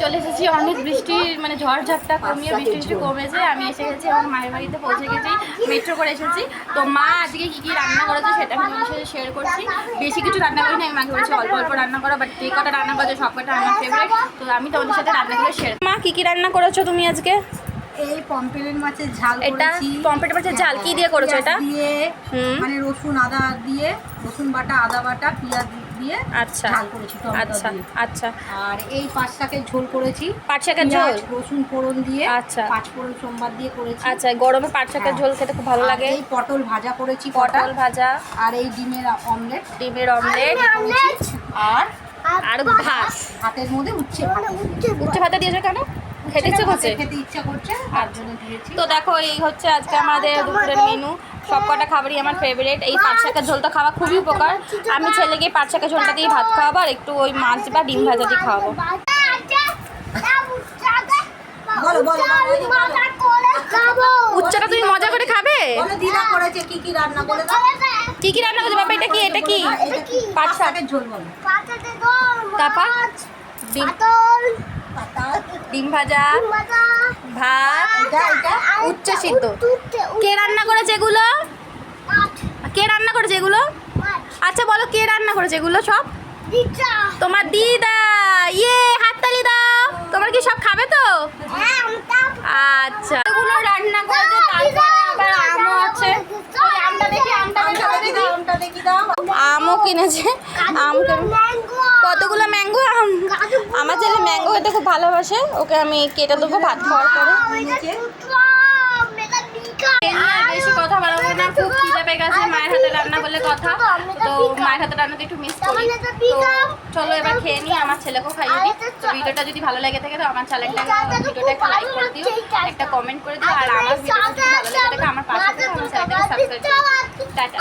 চলে এসেছি। অনেক বৃষ্টি মানে ঝড় ঝাপটা কমিয়ে বৃষ্টি কমেছে। আমি এসে গেছি এবং মায়ের বাড়িতে পৌঁছে গেছি, মেট্রো করে এসেছি। তো মা আজকে কী কী রান্না করেছে সেটা আমি তোমার সাথে শেয়ার করছি। বেশি কিছু রান্না করি না, আমি মাকে বলছি অল্প অল্প রান্না করো, বাট যে কটা রান্না করেছে সব কটা আমার ফেভারিট। তো আমি তোমাদের সাথে রান্না করে শেয়ার। মা কী কী রান্না করেছো তুমি আজকে? এই পমফ্রেট মাছের ঝাল এটা করেছি। পমফ্রেট মাছের ঝাল কি দিয়ে করেছো এটা? দিয়ে মানে রসুন আদা দিয়ে, রসুন বাটা আদা বাটা পেঁয়াজ দিয়ে আচ্ছা ঝাল করেছি টমেটো আচ্ছা দিয়ে। আচ্ছা। আর এই পাঁচ শাকের ঝোল করেছি, পাট শাকের ঝোল, রসুন ফোড়ন দিয়ে। আচ্ছা। পাঁচ ফোড়ন সোমবার দিয়ে করেছি। আচ্ছা, গরমে পাট শাকের ঝোল খেতে খুব ভালো লাগে। এই পটল ভাজা করেছি, পটল ভাজা, আর এই ডিমের অমলেট। ডিমের অমলেট, আর আর ভাত। ভাতের মধ্যে উচ্ছে ভাতে দিয়েছো কেন? খেতে ইচ্ছে করছে? খেতে ইচ্ছা করছে তার জন্য দিয়েছি। তো দেখো এই হচ্ছে আজকে আমাদের দুপুরের মেনু। সব কটা খাবারই আমার ফেভারিট। এই পাট শাকের ঝোলটা খাওয়া খুবই উপকার। আমি ছেলেকে পাট শাকের ঝোলটা দিয়ে ভাত খাওয়াবো আর একটু ওই মাছ বা ডিম ভাজা দিয়ে খাওয়াবো। বলো বলো উচ্চটা তুমি মজা করে খাবে? বলো দিদা করেছে কি কি রান্না করে দাও। কি কি রান্না করছে বাবা? এটা কি? এটা কি? পাট শাকের ঝোল বলো। তারপর ডিম ভাজা, ভাত, উচ্চ সিদ্ধ। কে রান্না করেছে এগুলো? কে রান্না করেছে এগুলো? আচ্ছা বলো, কে রান্না করেছে এগুলো সব? তোমার দিদা। ইয়ে, হাততালি দাও। তোমরা কি সব খাবে তো? আচ্ছা, এগুলো রান্না করেছে। তারপরে আবার আমও আছে। আমটা দেখি, আমটা দেখি দাও। আমও কিনেছে। আম কতগুলো ম্যাঙ্গো আম। আমার ছেলে ম্যাঙ্গো খেতে খুব ভালোবাসে, ওকে আমি কেটে দেবো ভাত খাওয়ার পরে। বেশি কথা বলবো না, খুব খিদে পেয়ে গেছে। মায়ের হাতে রান্না করলে কথা, তো মায়ের হাতে রান্নাতে একটু মিস করি। তো চলো এবার খেয়ে নিই, আমার ছেলেকেও খাইয়ে দিই। তো ভিডিওটা যদি ভালো লেগে থাকে তো আমার চ্যানেলটাকে, ভিডিওটা একটা লাইক করে দিও, একটা কমেন্ট করে দিও, আর আমার ভিডিওটা যদি ভালো লেগে থাকে আমার পাশে থেকে আমার চ্যানেলটাকে সাবস্ক্রাইব করে দিও। টাটা।